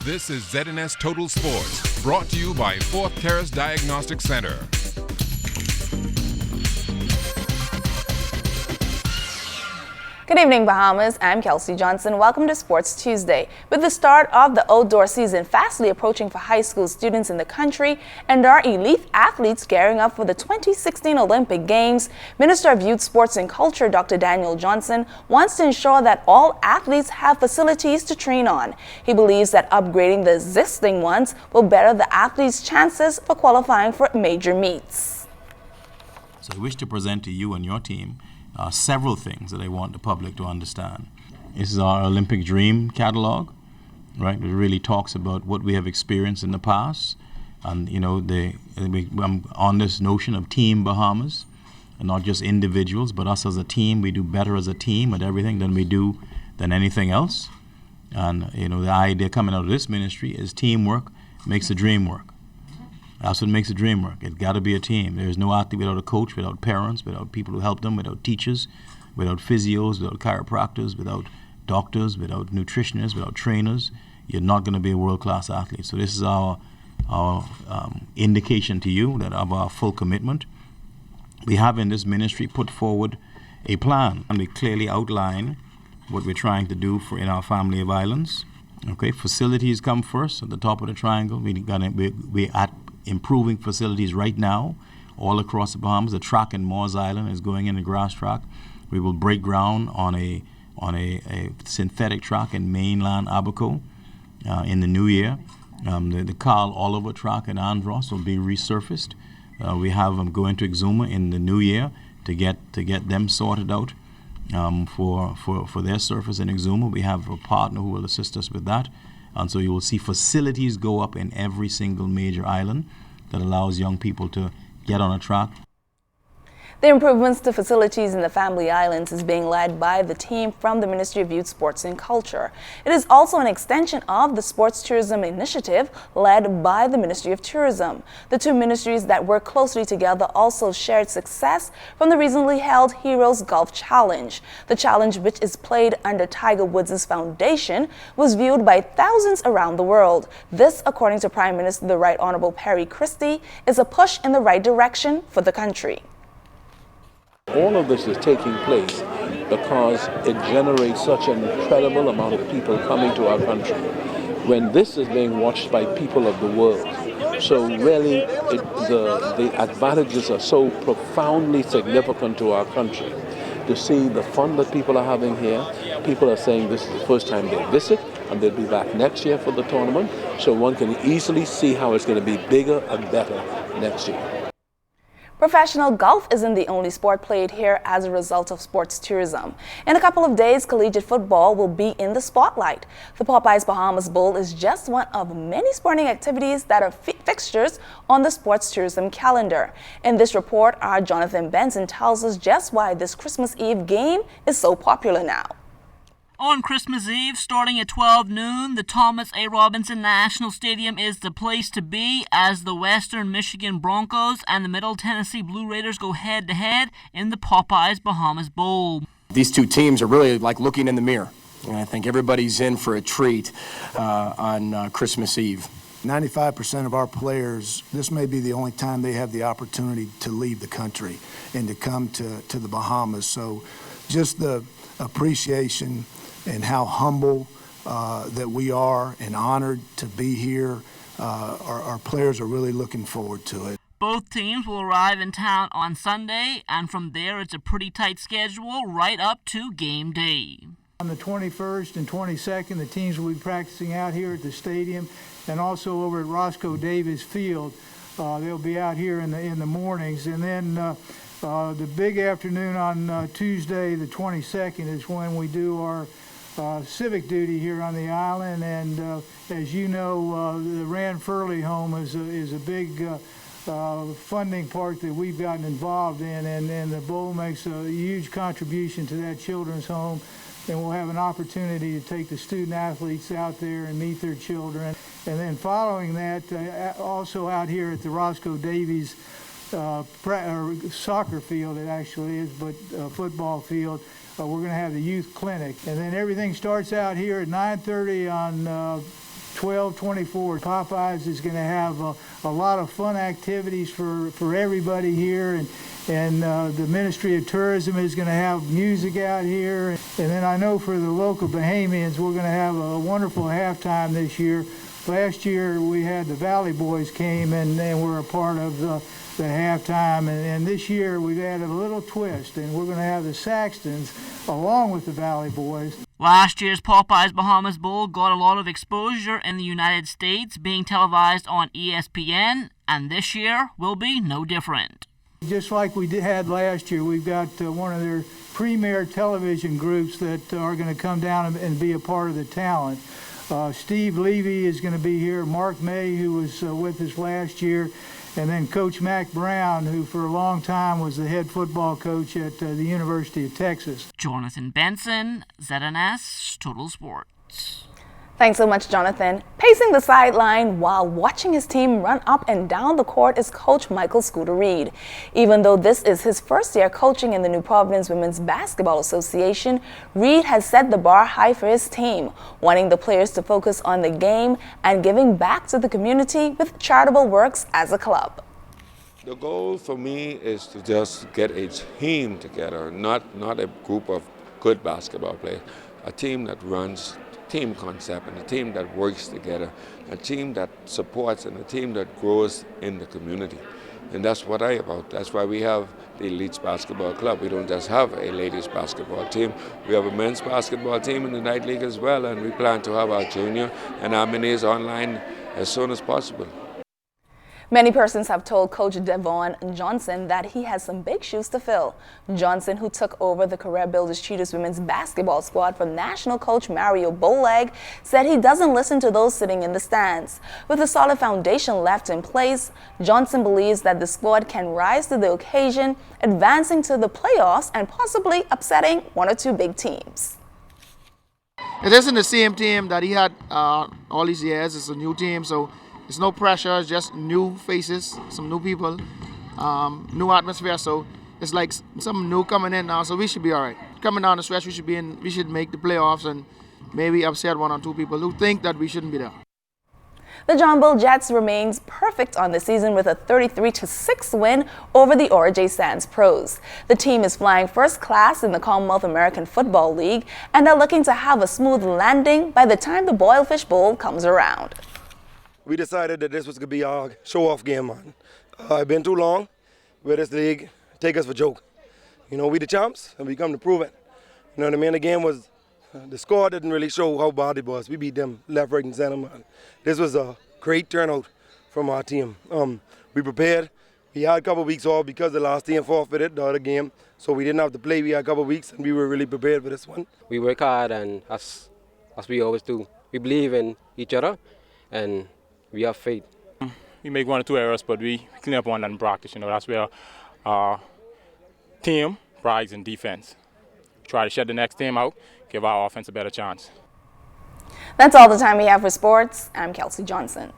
This is ZNS Total Sports, brought to you by Fourth Terrace Diagnostic Center. Good evening, Bahamas. I'm Kelsey Johnson. Welcome to Sports Tuesday. With the start of the outdoor season fastly approaching for high school students in the country and our elite athletes gearing up for the 2016 Olympic Games, Minister of Youth, Sports and Culture Dr. Daniel Johnson wants to ensure that all athletes have facilities to train on. He believes that upgrading the existing ones will better the athletes' chances for qualifying for major meets. So I wish to present to you and your team several things that I want the public to understand. This is our Olympic Dream catalog, right? It really talks about what we have experienced in the past, and I'm on this notion of Team Bahamas, and not just individuals, but us as a team. We do better as a team at everything than anything else. And the idea coming out of this ministry is teamwork makes the dream work. That's what makes a dream work. It's got to be a team. There's no athlete without a coach, without parents, without people who help them, without teachers, without physios, without chiropractors, without doctors, without nutritionists, without trainers. You're not going to be a world-class athlete. So this is our indication to you that of our full commitment. We have in this ministry put forward a plan, and we clearly outline what we're trying to do in our family of islands. Okay, facilities come first at the top of the triangle. We're at improving facilities right now all across the Bahamas. The track in Moores Island is going in a grass track. We will break ground on a synthetic track in mainland Abaco in the new year. The Carl Oliver track in Andros will be resurfaced. We have them going to Exuma in the new year to get them sorted out for their surface in Exuma. We have a partner who will assist us with that. And so you will see facilities go up in every single major island that allows young people to get on a track. The improvements to facilities in the Family Islands is being led by the team from the Ministry of Youth, Sports and Culture. It is also an extension of the Sports Tourism Initiative led by the Ministry of Tourism. The two ministries that work closely together also shared success from the recently held Heroes Golf Challenge. The challenge, which is played under Tiger Woods' foundation, was viewed by thousands around the world. This, according to Prime Minister the Right Honorable Perry Christie, is a push in the right direction for the country. All of this is taking place because it generates such an incredible amount of people coming to our country when this is being watched by people of the world. So really, the advantages are so profoundly significant to our country. To see the fun that people are having here, people are saying this is the first time they visit, and they'll be back next year for the tournament. So one can easily see how it's going to be bigger and better next year. Professional golf isn't the only sport played here as a result of sports tourism. In a couple of days, collegiate football will be in the spotlight. The Bahamas Bowl is just one of many sporting activities that are fixtures on the sports tourism calendar. In this report, our Jonathan Benson tells us just why this Christmas Eve game is so popular now. On Christmas Eve, starting at 12 noon, the Thomas A. Robinson National Stadium is the place to be as the Western Michigan Broncos and the Middle Tennessee Blue Raiders go head-to-head in the Bahamas Bowl. These two teams are really like looking in the mirror, and I think everybody's in for a treat on Christmas Eve. 95% of our players, this may be the only time they have the opportunity to leave the country and to come to the Bahamas. So just the appreciation and how humble that we are and honored to be here. Our players are really looking forward to it. Both teams will arrive in town on Sunday, and from there it's a pretty tight schedule right up to game day. On the 21st and 22nd, the teams will be practicing out here at the stadium and also over at Roscoe Davis Field. They'll be out here in the mornings, and then the big afternoon on Tuesday, the 22nd, is when we do our civic duty here on the island. And as you know, the Rand Furley home is a big funding part that we've gotten involved in, and the Bowl makes a huge contribution to that children's home. And we'll have an opportunity to take the student athletes out there and meet their children. And then following that, also out here at the Roscoe Davies soccer field, it actually is, but football field, we're going to have the youth clinic. And then everything starts out here at 9:30 on 12/24. Popeyes is going to have a lot of fun activities for everybody here, and the Ministry of Tourism is going to have music out here. And then I know for the local Bahamians, we're going to have a wonderful halftime this year. Last year we had the Valley Boys came and were a part of the halftime, and this year we've added a little twist, and we're going to have the Saxtons along with the Valley Boys. Last year's Popeyes Bahamas Bowl got a lot of exposure in the United States, being televised on ESPN, and this year will be no different. Just like we had last year, we've got one of their premier television groups that are going to come down and be a part of the talent. Steve Levy is going to be here, Mark May, who was with us last year, and then Coach Mac Brown, who for a long time was the head football coach at the University of Texas. Jonathan Benson, ZNS Total Sports. Thanks so much, Jonathan. Pacing the sideline while watching his team run up and down the court is Coach Michael Scooter Reed. Even though this is his first year coaching in the New Providence Women's Basketball Association, Reed has set the bar high for his team, wanting the players to focus on the game and giving back to the community with charitable works as a club. The goal for me is to just get a team together, not a group of good basketball players, a team that runs team concept and a team that works together, a team that supports and a team that grows in the community. And that's what I'm about. That's why we have the Elites Basketball Club. We don't just have a ladies basketball team. We have a men's basketball team in the night league as well, and we plan to have our junior and our minis online as soon as possible. Many persons have told Coach Devon Johnson that he has some big shoes to fill. Johnson, who took over the Career Builders Cheetahs women's basketball squad from national coach Mario Bowleg, said he doesn't listen to those sitting in the stands. With a solid foundation left in place, Johnson believes that the squad can rise to the occasion, advancing to the playoffs and possibly upsetting one or two big teams. It isn't the same team that he had all these years. It's a new team, so it's no pressure. It's just new faces, some new people, new atmosphere. So it's like something new coming in now. So we should be all right. Coming down the stretch, we should make the playoffs and maybe upset one or two people who think that we shouldn't be there. The John Bull Jets remains perfect on the season with a 33-6 win over the Ora Sands Pros. The team is flying first class in the Commonwealth American Football League and are looking to have a smooth landing by the time the Boilfish Bowl comes around. We decided that this was going to be our show-off game, man. It's been too long with this league. Take us for a joke. You know, we the champs, and we come to prove it. You know what I mean? The game was, the score didn't really show how bad it was. We beat them left, right, and center, man. This was a great turnout from our team. We prepared. We had a couple of weeks off because the last team forfeited the other game, so we didn't have to play. We had a couple of weeks, and we were really prepared for this one. We work hard, and as we always do, we believe in each other, and we have faith. We make one or two errors, but we clean up one and practice. You know, that's where our team prides in defense. Try to shut the next team out, give our offense a better chance. That's all the time we have for sports. I'm Kelsey Johnson.